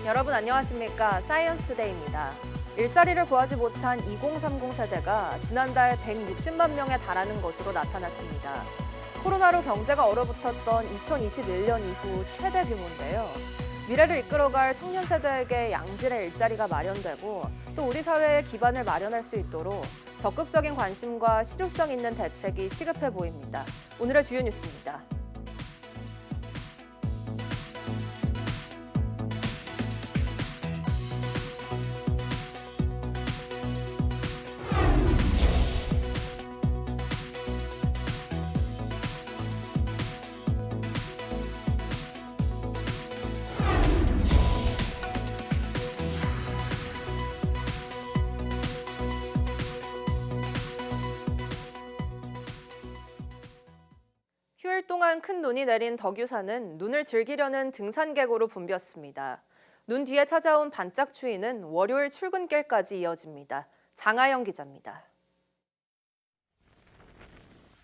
여러분 안녕하십니까? 사이언스 투데이입니다. 일자리를 구하지 못한 2030 세대가 지난달 160만 명에 달하는 것으로 나타났습니다. 코로나로 경제가 얼어붙었던 2021년 이후 최대 규모인데요. 미래를 이끌어갈 청년 세대에게 양질의 일자리가 마련되고 또 우리 사회의 기반을 마련할 수 있도록 적극적인 관심과 실효성 있는 대책이 시급해 보입니다. 오늘의 주요 뉴스입니다. 휴일 동안 큰 눈이 내린 덕유산은 눈을 즐기려는 등산객으로 붐볐습니다. 눈 뒤에 찾아온 반짝 추위는 월요일 출근길까지 이어집니다. 장하영 기자입니다.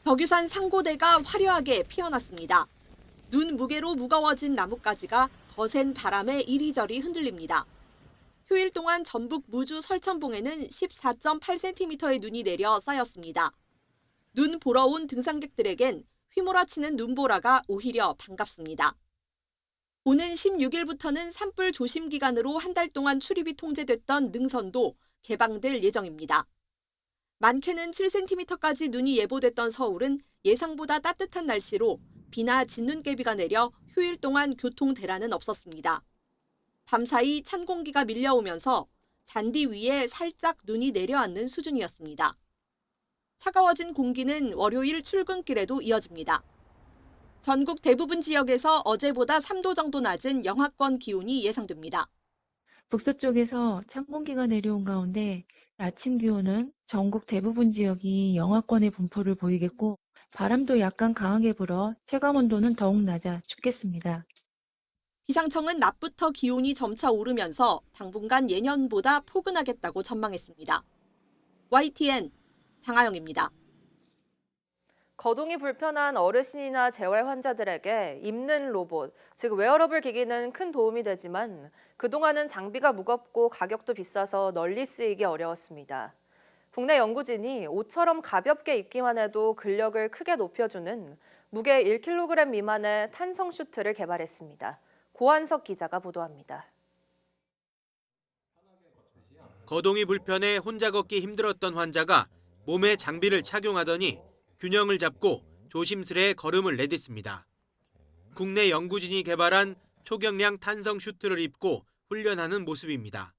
덕유산 상고대가 화려하게 피어났습니다. 눈 무게로 무거워진 나뭇가지가 거센 바람에 이리저리 흔들립니다. 휴일 동안 전북 무주 설천봉에는 14.8cm의 눈이 내려 쌓였습니다. 눈 보러 온 등산객들에겐 휘몰아치는 눈보라가 오히려 반갑습니다. 오는 16일부터는 산불 조심 기간으로 한 달 동안 출입이 통제됐던 능선도 개방될 예정입니다. 많게는 7cm까지 눈이 예보됐던 서울은 예상보다 따뜻한 날씨로 비나 진눈깨비가 내려 휴일 동안 교통 대란은 없었습니다. 밤사이 찬 공기가 밀려오면서 잔디 위에 살짝 눈이 내려앉는 수준이었습니다. 차가워진 공기는 월요일 출근길에도 이어집니다. 전국 대부분 지역에서 어제보다 3도 정도 낮은 영하권 기온이 예상됩니다. 북서쪽에서 찬 공기가 내려온 가운데 아침 기온은 전국 대부분 지역이 영하권의 분포를 보이겠고 바람도 약간 강하게 불어 체감온도는 더욱 낮아 춥겠습니다. 기상청은 낮부터 기온이 점차 오르면서 당분간 예년보다 포근하겠다고 전망했습니다. YTN 장하영입니다. 거동이 불편한 어르신이나 재활 환자들에게 입는 로봇, 즉 웨어러블 기기는 큰 도움이 되지만 그동안은 장비가 무겁고 가격도 비싸서 널리 쓰이기 어려웠습니다. 국내 연구진이 옷처럼 가볍게 입기만 해도 근력을 크게 높여주는 무게 1kg 미만의 탄성 슈트를 개발했습니다. 고한석 기자가 보도합니다. 거동이 불편해 혼자 걷기 힘들었던 환자가 몸에 장비를 착용하더니 균형을 잡고 조심스레 걸음을 내딛습니다. 국내 연구진이 개발한 초경량 탄성 슈트를 입고 훈련하는 모습입니다.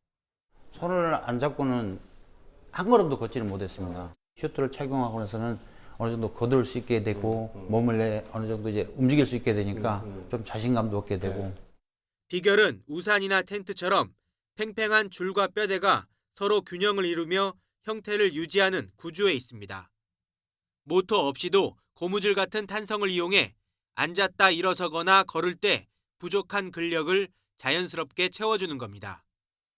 손을 안 잡고는 한 걸음도 걷지를 못했습니다. 슈트를 착용하고 나서는 어느 정도 거둘 수 있게 되고 몸을 어느 정도 이제 움직일 수 있게 되니까 좀 자신감도 얻게 되고. 비결은 우산이나 텐트처럼 팽팽한 줄과 뼈대가 서로 균형을 이루며 형태를 유지하는 구조에 있습니다. 모터 없이도 고무줄 같은 탄성을 이용해 앉았다 일어서거나 걸을 때 부족한 근력을 자연스럽게 채워주는 겁니다.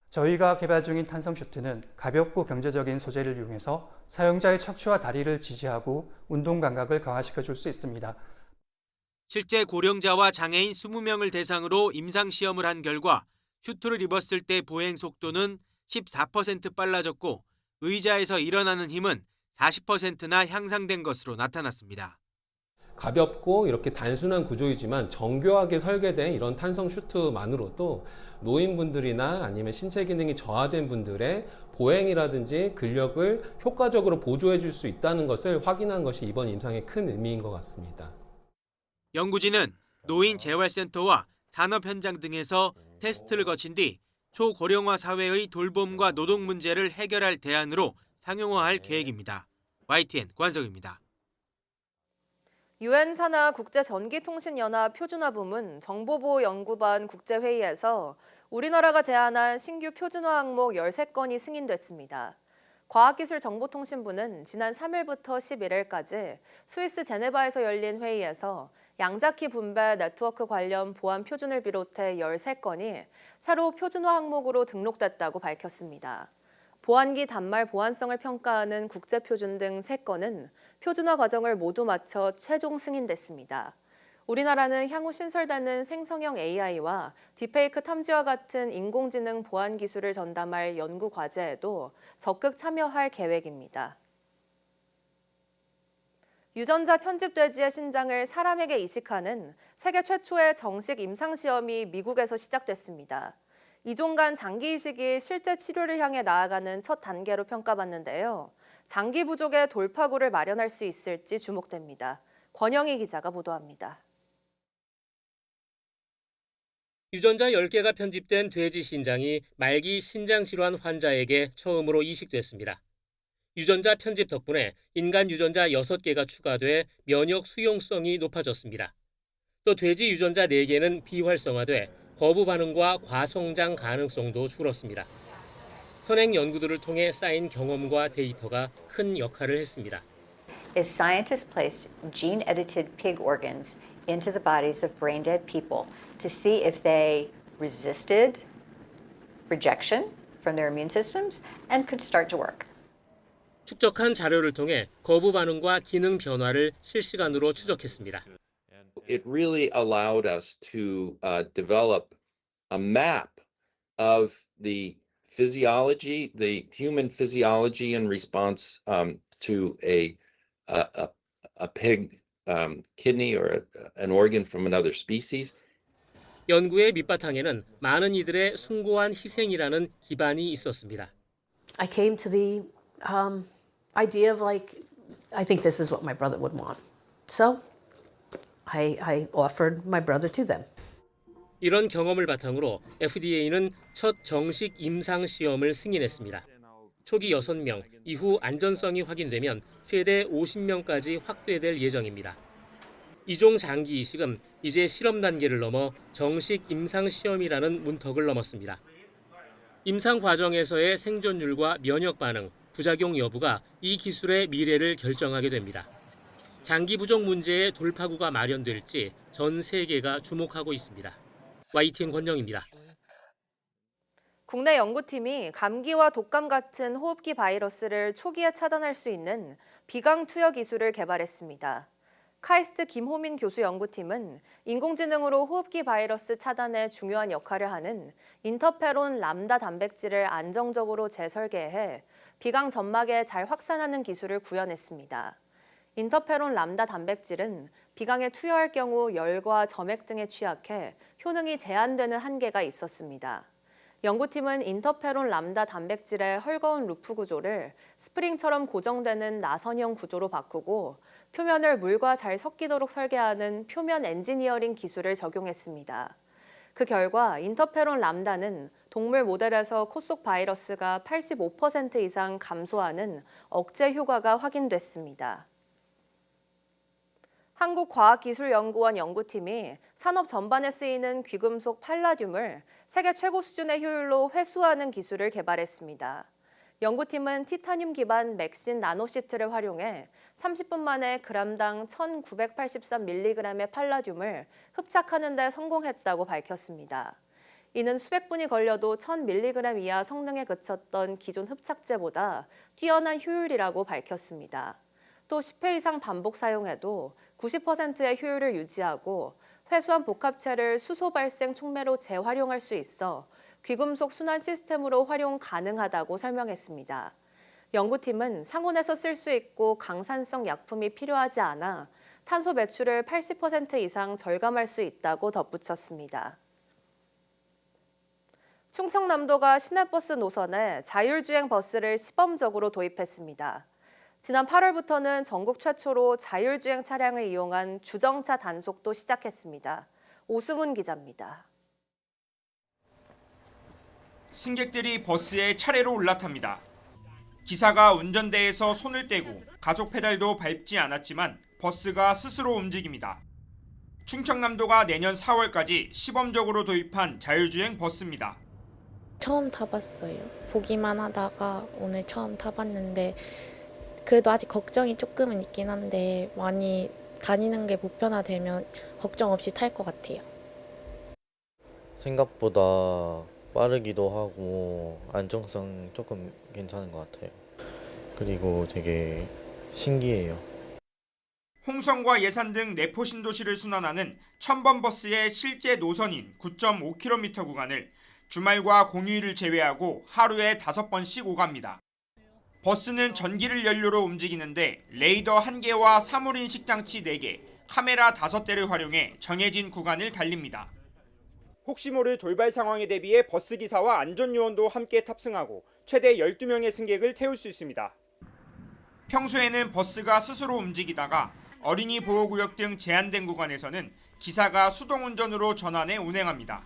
저희가 개발 중인 탄성 슈트는 가볍고 경제적인 소재를 이용해서 사용자의 척추와 다리를 지지하고 운동 감각을 강화시켜 줄 수 있습니다. 실제 고령자와 장애인 20명을 대상으로 임상시험을 한 결과 슈트를 입었을 때 보행 속도는 14% 빨라졌고 의자에서 일어나는 힘은 40%나 향상된 것으로 나타났습니다. 가볍고 이렇게 단순한 구조이지만 정교하게 설계된 이런 탄성 슈트만으로도 노인분들이나 아니면 신체 기능이 저하된 분들의 보행이라든지 근력을 효과적으로 보조해 줄 수 있다는 것을 확인한 것이 이번 임상의 큰 의미인 것 같습니다. 연구진은 노인 재활센터와 산업 현장 등에서 테스트를 거친 뒤 초고령화 사회의 돌봄과 노동 문제를 해결할 대안으로 상용화할 계획입니다. YTN 고한석입니다. 유엔 산하 국제전기통신연합 표준화 부문 정보보호연구반 국제회의에서 우리나라가 제안한 신규 표준화 항목 13건이 승인됐습니다. 과학기술정보통신부는 지난 3일부터 11일까지 스위스 제네바에서 열린 회의에서 양자키 분배 네트워크 관련 보안 표준을 비롯해 13건이 새로 표준화 항목으로 등록됐다고 밝혔습니다. 보안기 단말 보안성을 평가하는 국제표준 등 3건은 표준화 과정을 모두 마쳐 최종 승인됐습니다. 우리나라는 향후 신설되는 생성형 AI와 딥페이크 탐지와 같은 인공지능 보안 기술을 전담할 연구 과제에도 적극 참여할 계획입니다. 유전자 편집돼지의 신장을 사람에게 이식하는 세계 최초의 정식 임상시험이 미국에서 시작됐습니다. 이종간 장기 이식이 실제 치료를 향해 나아가는 첫 단계로 평가받는데요. 장기 부족의 돌파구를 마련할 수 있을지 주목됩니다. 권영희 기자가 보도합니다. 유전자 10개가 편집된 돼지 신장이 말기 신장질환 환자에게 처음으로 이식됐습니다. 유전자 편집 덕분에 인간 유전자 6개가 추가돼 면역 수용성이 높아졌습니다. 또 돼지 유전자 4개는 비활성화돼 거부 반응과 과성장 가능성도 줄었습니다. 선행 연구들을 통해 쌓인 경험과 데이터가 큰 역할을 했습니다. Is scientists placed gene-edited pig organs into the bodies of brain-dead people to see if they resisted rejection from their immune systems and could start to work. 축적한 자료를 통해 거부 반응과 기능 변화를 실시간으로 추적했습니다. It really allowed us to develop a map of the physiology, the human physiology in response to a pig kidney or an organ from another species. 연구의 밑바탕에는 많은 이들의 숭고한 희생이라는 기반이 있었습니다. I came to the idea of I think this is what my brother would want. So I offered my brother to them. 이런 경험을 바탕으로 FDA는 첫 정식 임상 시험을 승인했습니다. 초기 6명, 이후 안전성이 확인되면 최대 50명까지 확대될 예정입니다. 이종 장기 이식은 이제 실험 단계를 넘어 정식 임상 시험이라는 문턱을 넘었습니다. 임상 과정에서의 생존율과 면역 반응, 부작용 여부가 이 기술의 미래를 결정하게 됩니다. 장기 부족 문제의 돌파구가 마련될지 전 세계가 주목하고 있습니다. YTN 권영입니다. 국내 연구팀이 감기와 독감 같은 호흡기 바이러스를 초기에 차단할 수 있는 비강 투여 기술을 개발했습니다. 카이스트 김호민 교수 연구팀은 인공지능으로 호흡기 바이러스 차단에 중요한 역할을 하는 인터페론 람다 단백질을 안정적으로 재설계해 비강 점막에 잘 확산하는 기술을 구현했습니다. 인터페론 람다 단백질은 비강에 투여할 경우 열과 점액 등에 취약해 효능이 제한되는 한계가 있었습니다. 연구팀은 인터페론 람다 단백질의 헐거운 루프 구조를 스프링처럼 고정되는 나선형 구조로 바꾸고 표면을 물과 잘 섞이도록 설계하는 표면 엔지니어링 기술을 적용했습니다. 그 결과 인터페론 람다는 동물 모델에서 코 속 바이러스가 85% 이상 감소하는 억제 효과가 확인됐습니다. 한국과학기술연구원 연구팀이 산업 전반에 쓰이는 귀금속 팔라듐을 세계 최고 수준의 효율로 회수하는 기술을 개발했습니다. 연구팀은 티타늄 기반 맥신 나노시트를 활용해 30분 만에 그램당 1983mg의 팔라듐을 흡착하는 데 성공했다고 밝혔습니다. 이는 수백 분이 걸려도 1000mg 이하 성능에 그쳤던 기존 흡착제보다 뛰어난 효율이라고 밝혔습니다. 또 10회 이상 반복 사용해도 90%의 효율을 유지하고 회수한 복합체를 수소 발생 촉매로 재활용할 수 있어 귀금속 순환 시스템으로 활용 가능하다고 설명했습니다. 연구팀은 상온에서 쓸 수 있고 강산성 약품이 필요하지 않아 탄소 배출을 80% 이상 절감할 수 있다고 덧붙였습니다. 충청남도가 시내버스 노선에 자율주행 버스를 시범적으로 도입했습니다. 지난 8월부터는 전국 최초로 자율주행 차량을 이용한 주정차 단속도 시작했습니다. 오승훈 기자입니다. 승객들이 버스에 차례로 올라탑니다. 기사가 운전대에서 손을 떼고 가속 페달도 밟지 않았지만 버스가 스스로 움직입니다. 충청남도가 내년 4월까지 시범적으로 도입한 자율주행 버스입니다. 처음 타봤어요. 보기만 하다가 오늘 처음 타봤는데 그래도 아직 걱정이 조금은 있긴 한데 많이 다니는 게 보편화되면 걱정 없이 탈 것 같아요. 생각보다 빠르기도 하고 안정성 조금 괜찮은 것 같아요. 그리고 되게 신기해요. 홍성과 예산 등 내포 신도시를 순환하는 첨번 버스의 실제 노선인 9.5km 구간을 주말과 공휴일을 제외하고 하루에 5번씩 오갑니다. 버스는 전기를 연료로 움직이는데 레이더 1개와 사물인식 장치 4개, 카메라 5대를 활용해 정해진 구간을 달립니다. 혹시 모를 돌발 상황에 대비해 버스기사와 안전요원도 함께 탑승하고 최대 12명의 승객을 태울 수 있습니다. 평소에는 버스가 스스로 움직이다가 어린이 보호구역 등 제한된 구간에서는 기사가 수동운전으로 전환해 운행합니다.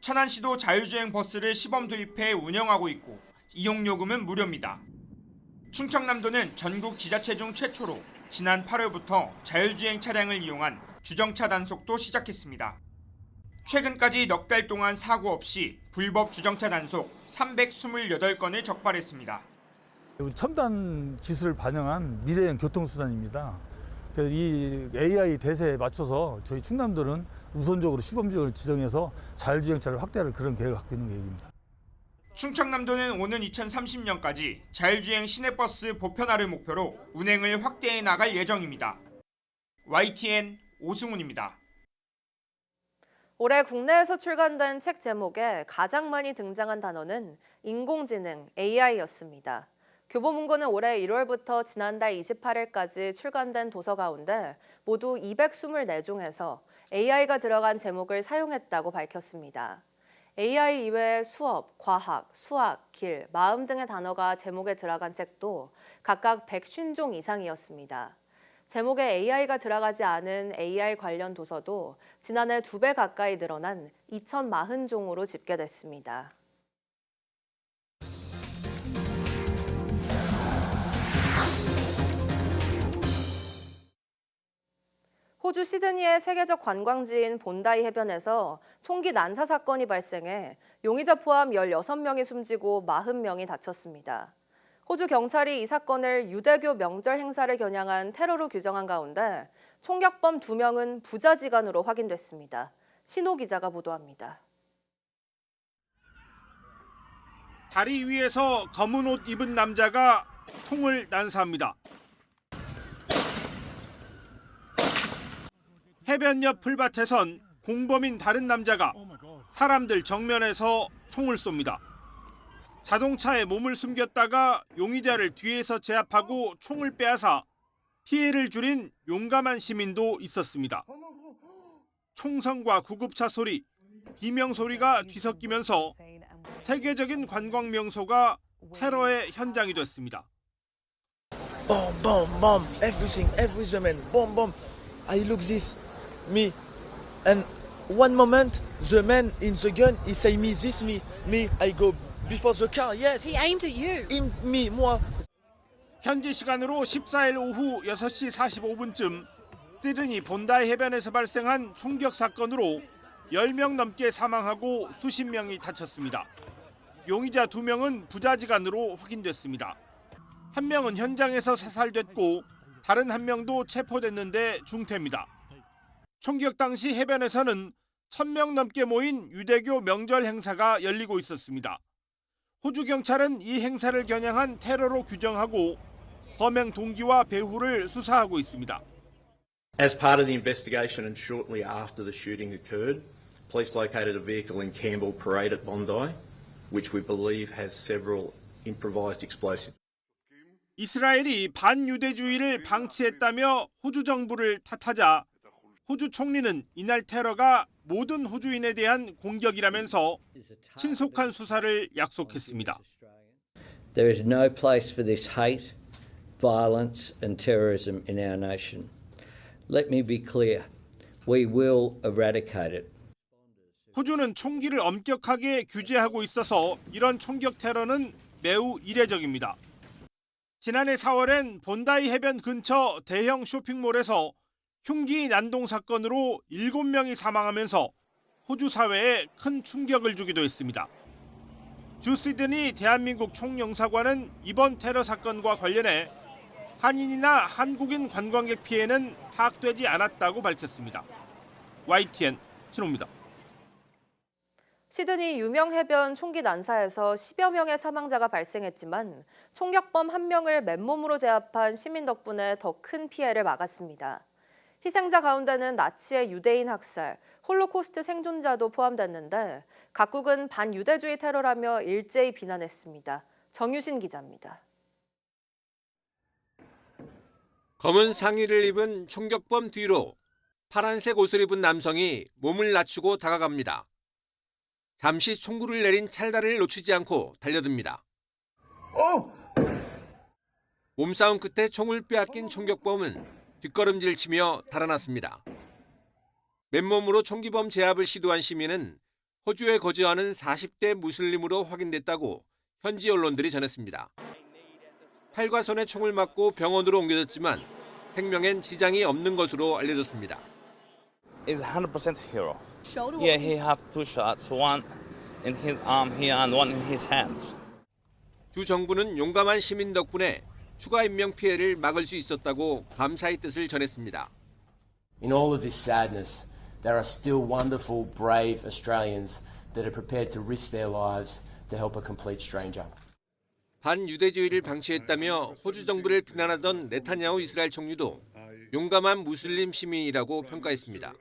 천안시도 자율주행 버스를 시범 도입해 운영하고 있고 이용요금은 무료입니다. 충청남도는 전국 지자체 중 최초로 지난 8월부터 자율주행 차량을 이용한 주정차 단속도 시작했습니다. 최근까지 넉 달 동안 사고 없이 불법 주정차 단속 328건을 적발했습니다. 첨단 기술을 반영한 미래형 교통수단입니다. 그래서 이 AI 대세에 맞춰서 저희 충남도는 우선적으로 시범지역을 지정해서 자율주행차를 확대할 그런 계획을 갖고 있는 계획입니다. 충청남도는 오는 2030년까지 자율주행 시내버스 보편화를 목표로 운행을 확대해 나갈 예정입니다. YTN 오승훈입니다. 올해 국내에서 출간된 책 제목에 가장 많이 등장한 단어는 인공지능, AI였습니다. 교보문고는 올해 1월부터 지난달 28일까지 출간된 도서 가운데 모두 224종에서 AI가 들어간 제목을 사용했다고 밝혔습니다. AI 이외에 수업, 과학, 수학, 길, 마음 등의 단어가 제목에 들어간 책도 각각 150종 이상이었습니다. 제목에 AI가 들어가지 않은 AI 관련 도서도 지난해 2배 가까이 늘어난 2040종으로 집계됐습니다. 호주 시드니의 세계적 관광지인 본다이 해변에서 총기 난사 사건이 발생해 용의자 포함 16명이 숨지고 40명이 다쳤습니다. 호주 경찰이 이 사건을 유대교 명절 행사를 겨냥한 테러로 규정한 가운데 총격범 2명은 부자지간으로 확인됐습니다. 신호 기자가 보도합니다. 다리 위에서 검은 옷 입은 남자가 총을 난사합니다. 해변 옆 풀밭에선 공범인 다른 남자가 사람들 정면에서 총을 쏩니다. 자동차에 몸을 숨겼다가 용의자를 뒤에서 제압하고 총을 빼앗아 피해를 줄인 용감한 시민도 있었습니다. 총성과 구급차 소리, 비명 소리가 뒤섞이면서 세계적인 관광 명소가 테러의 현장이 됐습니다. Bomb, bomb, bomb, everything, every the man, bomb, bomb. I look this, me, and one moment the man in the gun he say me this, me, I go before the car. Yes. He aimed at you. Me, moi. 현지 시간으로 14일 오후 6시 45분쯤 시드니 본다이 해변에서 발생한 총격 사건으로 10명 넘게 사망하고 수십 명이 다쳤습니다. 용의자 2명은 부자지간으로 확인됐습니다. 1명은 현장에서 사살됐고 다른 1명도 체포됐는데 중태입니다. 총격 당시 해변에서는 1000명 넘게 모인 유대교 명절 행사가 열리고 있었습니다. 호주 경찰은 이 행사를 겨냥한 테러로 규정하고 범행 동기와 배후를 수사하고 있습니다. As part of the investigation and shortly after the shooting occurred, police located a vehicle in Campbell Parade at Bondi, which we believe has several improvised explosives. 이스라엘이 반유대주의를 방치했다며 호주 정부를 탓하자 호주 총리는 이날 테러가 모든 호주인에 대한 공격이라면서 신속한 수사를 약속했습니다. There is no place for this hate, violence and terrorism in our nation. Let me be clear. We will eradicate it. 호주는 총기를 엄격하게 규제하고 있어서 이런 총격 테러는 매우 이례적입니다. 지난해 4월엔 본다이 해변 근처 대형 쇼핑몰에서 흉기 난동 사건으로 7명이 사망하면서 호주 사회에 큰 충격을 주기도 했습니다. 주 시드니 대한민국 총영사관은 이번 테러 사건과 관련해 한인이나 한국인 관광객 피해는 파악되지 않았다고 밝혔습니다. YTN 신호입니다. 시드니 유명 해변 총기 난사에서 10여 명의 사망자가 발생했지만 총격범 1명을 맨몸으로 제압한 시민 덕분에 더 큰 피해를 막았습니다. 희생자 가운데는 나치의 유대인 학살, 홀로코스트 생존자도 포함됐는데 각국은 반유대주의 테러라며 일제히 비난했습니다. 정유신 기자입니다. 검은 상의를 입은 총격범 뒤로 파란색 옷을 입은 남성이 몸을 낮추고 다가갑니다. 잠시 총구를 내린 찰나를 놓치지 않고 달려듭니다. 몸싸움 끝에 총을 빼앗긴 총격범은 뒷걸음질 치며 달아났습니다. 맨몸으로 총기범 제압을 시도한 시민은 호주에 거주하는 40대 무슬림으로 확인됐다고 현지 언론들이 전했습니다. 팔과 손에 총을 맞고 병원으로 옮겨졌지만 생명엔 지장이 없는 것으로 알려졌습니다. Is 100% hero. Yeah, he have 2 shots, one in his arm here and one in his hands. 주 정부는 용감한 시민 덕분에 추가 인명 피해를 막을 수 있었다고 감사의 뜻을 전했습니다. In all of this sadness, there are still wonderful, brave Australians that are prepared to risk their lives to help a complete stranger. 반유대주의를 방치했다며 호주 정부를 비난하던 네타냐후 이스라엘 총리도 용감한 무슬림 시민이라고 평가했습니다.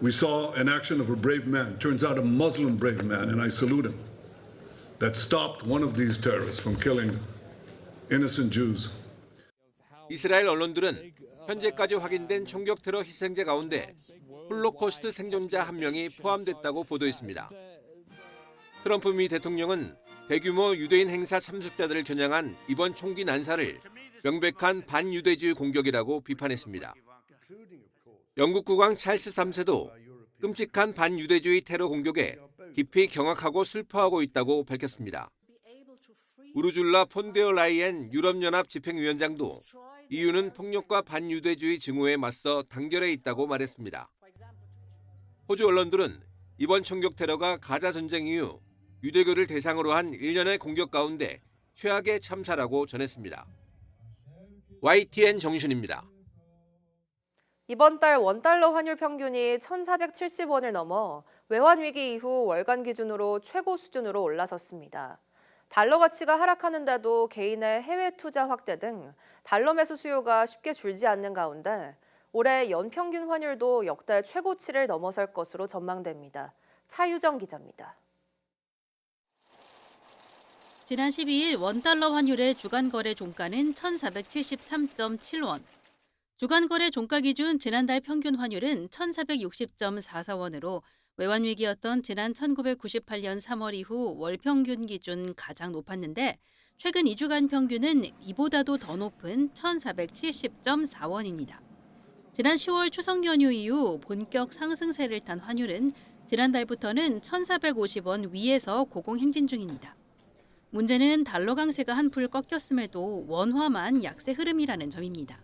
We saw an action of a brave man, turns out a Muslim brave man, and I salute him, that stopped one of these terrorists from killing innocent Jews. 이스라엘 언론들은 현재까지 확인된 총격 테러 희생자 가운데 홀로코스트 생존자 1명이 포함됐다고 보도했습니다. 트럼프 미 대통령은 대규모 유대인 행사 참석자들을 겨냥한 이번 총기 난사를 명백한 반유대주의 공격이라고 비판했습니다. 영국 국왕 찰스 3세도 끔찍한 반유대주의 테러 공격에 깊이 경악하고 슬퍼하고 있다고 밝혔습니다. 우르줄라 폰데어 라이엔 유럽연합 집행위원장도 EU는 폭력과 반유대주의 증오에 맞서 단결해 있다고 말했습니다. 호주 언론들은 이번 총격 테러가 가자 전쟁 이후 유대교를 대상으로 한 일련의 공격 가운데 최악의 참사라고 전했습니다. YTN 정유신입니다. 이번 달 원달러 환율 평균이 1,470원을 넘어 외환 위기 이후 월간 기준으로 최고 수준으로 올라섰습니다. 달러 가치가 하락하는데도 개인의 해외 투자 확대 등 달러 매수 수요가 쉽게 줄지 않는 가운데 올해 연평균 환율도 역대 최고치를 넘어설 것으로 전망됩니다. 차유정 기자입니다. 지난 12일 원달러 환율의 주간 거래 종가는 1,473.7원. 주간 거래 종가 기준 지난달 평균 환율은 1,460.44원으로 외환 위기였던 지난 1998년 3월 이후 월 평균 기준 가장 높았는데 최근 2주간 평균은 이보다도 더 높은 1,470.4원입니다. 지난 10월 추석 연휴 이후 본격 상승세를 탄 환율은 지난달부터는 1,450원 위에서 고공행진 중입니다. 문제는 달러 강세가 한풀 꺾였음에도 원화만 약세 흐름이라는 점입니다.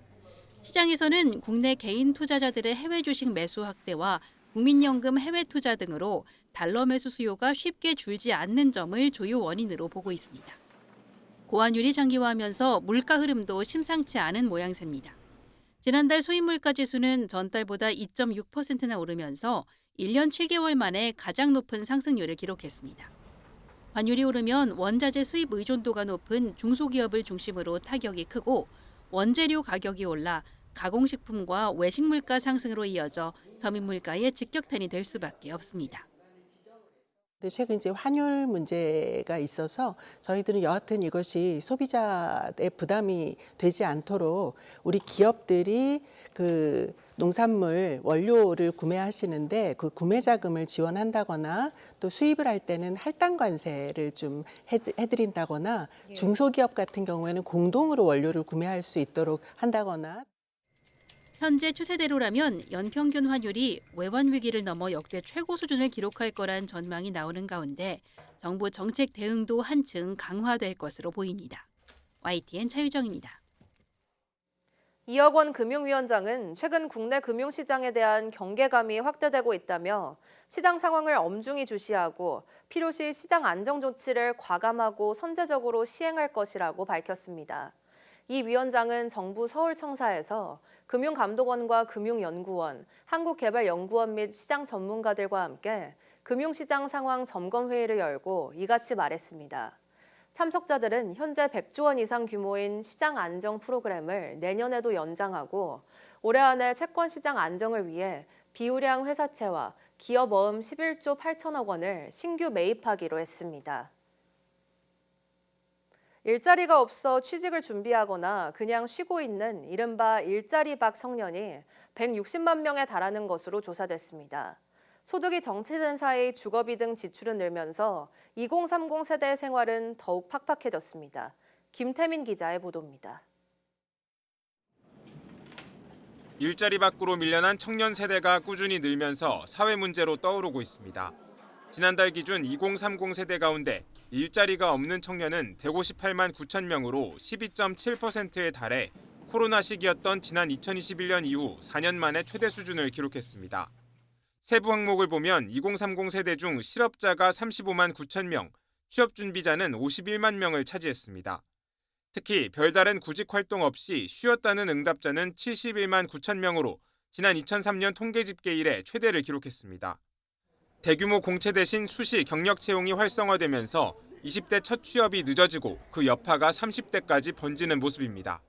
시장에서는 국내 개인 투자자들의 해외 주식 매수 확대와 국민연금 해외 투자 등으로 달러 매수 수요가 쉽게 줄지 않는 점을 주요 원인으로 보고 있습니다. 고환율이 장기화하면서 물가 흐름도 심상치 않은 모양새입니다. 지난달 수입물가 지수는 전달보다 2.6%나 오르면서 1년 7개월 만에 가장 높은 상승률을 기록했습니다. 환율이 오르면 원자재 수입 의존도가 높은 중소기업을 중심으로 타격이 크고 원재료 가격이 올라 가공식품과 외식 물가 상승으로 이어져 서민 물가의 직격탄이 될 수밖에 없습니다. 최근 이제 환율 문제가 있어서 저희들은 여하튼 이것이 소비자의 부담이 되지 않도록 우리 기업들이 그 농산물 원료를 구매하시는데 그 구매 자금을 지원한다거나 또 수입을 할 때는 할당 관세를 좀 해드린다거나 중소기업 같은 경우에는 공동으로 원료를 구매할 수 있도록 한다거나. 현재 추세대로라면 연평균 환율이 외환 위기를 넘어 역대 최고 수준을 기록할 거란 전망이 나오는 가운데 정부 정책 대응도 한층 강화될 것으로 보입니다. YTN 차유정입니다. 이혁원 금융위원장은 최근 국내 금융시장에 대한 경계감이 확대되고 있다며 시장 상황을 엄중히 주시하고 필요시 시장 안정 조치를 과감하고 선제적으로 시행할 것이라고 밝혔습니다. 이 위원장은 정부 서울청사에서 금융감독원과 금융연구원, 한국개발연구원 및 시장 전문가들과 함께 금융시장 상황 점검회의를 열고 이같이 말했습니다. 참석자들은 현재 100조 원 이상 규모인 시장 안정 프로그램을 내년에도 연장하고 올해 안에 채권시장 안정을 위해 비우량 회사채와 기업어음 11조 8천억 원을 신규 매입하기로 했습니다. 일자리가 없어 취직을 준비하거나 그냥 쉬고 있는 이른바 일자리박 청년이 160만 명에 달하는 것으로 조사됐습니다. 소득이 정체된 사이 주거비 등 지출은 늘면서 2030 세대의 생활은 더욱 팍팍해졌습니다. 김태민 기자의 보도입니다. 일자리 밖으로 밀려난 청년 세대가 꾸준히 늘면서 사회 문제로 떠오르고 있습니다. 지난달 기준 2030 세대 가운데 일자리가 없는 청년은 158만 9천 명으로 12.7%에 달해 코로나 시기였던 지난 2021년 이후 4년 만에 최대 수준을 기록했습니다. 세부 항목을 보면 2030 세대 중 실업자가 35만 9천 명, 취업 준비자는 51만 명을 차지했습니다. 특히 별다른 구직 활동 없이 쉬었다는 응답자는 71만 9천 명으로 지난 2003년 통계 집계 이래 최대를 기록했습니다. 대규모 공채 대신 수시 경력 채용이 활성화되면서 20대 첫 취업이 늦어지고 그 여파가 30대까지 번지는 모습입니다.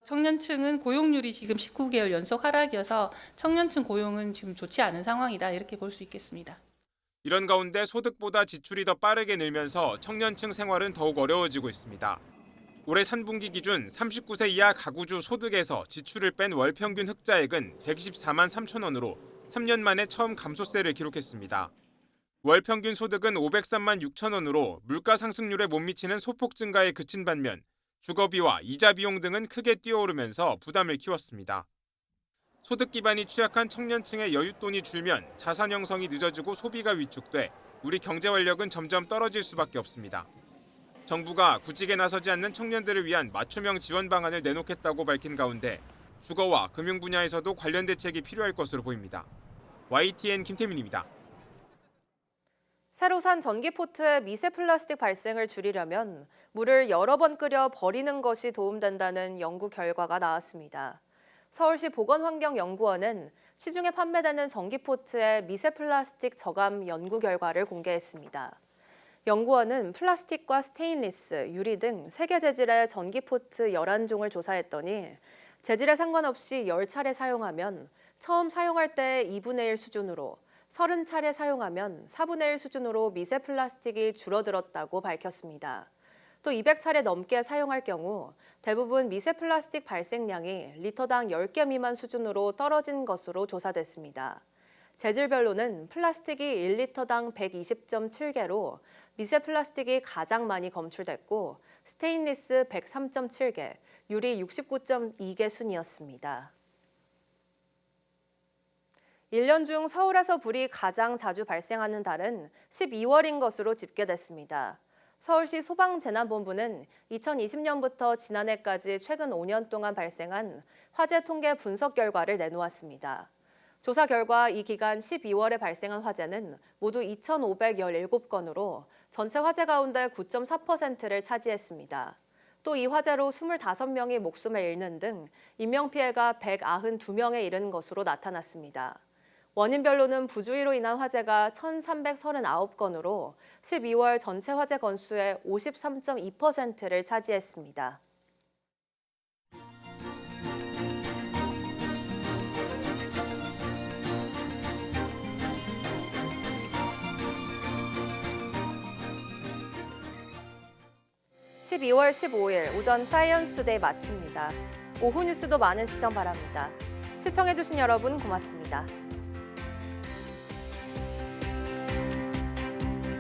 청년층은 고용률이 지금 19개월 연속 하락이어서 청년층 고용은 지금 좋지 않은 상황이다 이렇게 볼 수 있겠습니다. 이런 가운데 소득보다 지출이 더 빠르게 늘면서 청년층 생활은 더욱 어려워지고 있습니다. 올해 3분기 기준 39세 이하 가구주 소득에서 지출을 뺀 월 평균 흑자액은 124만 3천 원으로 3년 만에 처음 감소세를 기록했습니다. 월 평균 소득은 503만 6천 원으로 물가 상승률에 못 미치는 소폭 증가에 그친 반면 주거비와 이자 비용 등은 크게 뛰어오르면서 부담을 키웠습니다. 소득 기반이 취약한 청년층의 여윳돈이 줄면 자산 형성이 늦어지고 소비가 위축돼 우리 경제 활력은 점점 떨어질 수밖에 없습니다. 정부가 구직에 나서지 않는 청년들을 위한 맞춤형 지원 방안을 내놓겠다고 밝힌 가운데 주거와 금융 분야에서도 관련 대책이 필요할 것으로 보입니다. YTN 김태민입니다. 새로 산 전기포트의 미세 플라스틱 발생을 줄이려면 물을 여러 번 끓여 버리는 것이 도움된다는 연구 결과가 나왔습니다. 서울시 보건환경연구원은 시중에 판매되는 전기포트의 미세 플라스틱 저감 연구 결과를 공개했습니다. 연구원은 플라스틱과 스테인리스, 유리 등 3개 재질의 전기포트 11종을 조사했더니 재질에 상관없이 10차례 사용하면 처음 사용할 때의 2분의 1 수준으로 30차례 사용하면 4분의 1 수준으로 미세 플라스틱이 줄어들었다고 밝혔습니다. 또 200차례 넘게 사용할 경우 대부분 미세 플라스틱 발생량이 리터당 10개 미만 수준으로 떨어진 것으로 조사됐습니다. 재질별로는 플라스틱이 1리터당 120.7개로 미세 플라스틱이 가장 많이 검출됐고 스테인리스 103.7개, 유리 69.2개 순이었습니다. 1년 중 서울에서 불이 가장 자주 발생하는 달은 12월인 것으로 집계됐습니다. 서울시 소방재난본부는 2020년부터 지난해까지 최근 5년 동안 발생한 화재 통계 분석 결과를 내놓았습니다. 조사 결과 이 기간 12월에 발생한 화재는 모두 2,517건으로 전체 화재 가운데 9.4%를 차지했습니다. 또 이 화재로 25명이 목숨을 잃는 등 인명피해가 192명에 이른 것으로 나타났습니다. 원인별로는 부주의로 인한 화재가 1,339건으로 12월 전체 화재 건수의 53.2%를 차지했습니다. (12월 15일) 오전 사이언스 투데이 마칩니다. 오후 뉴스도 많은 시청 바랍니다. 시청해주신 여러분 고맙습니다.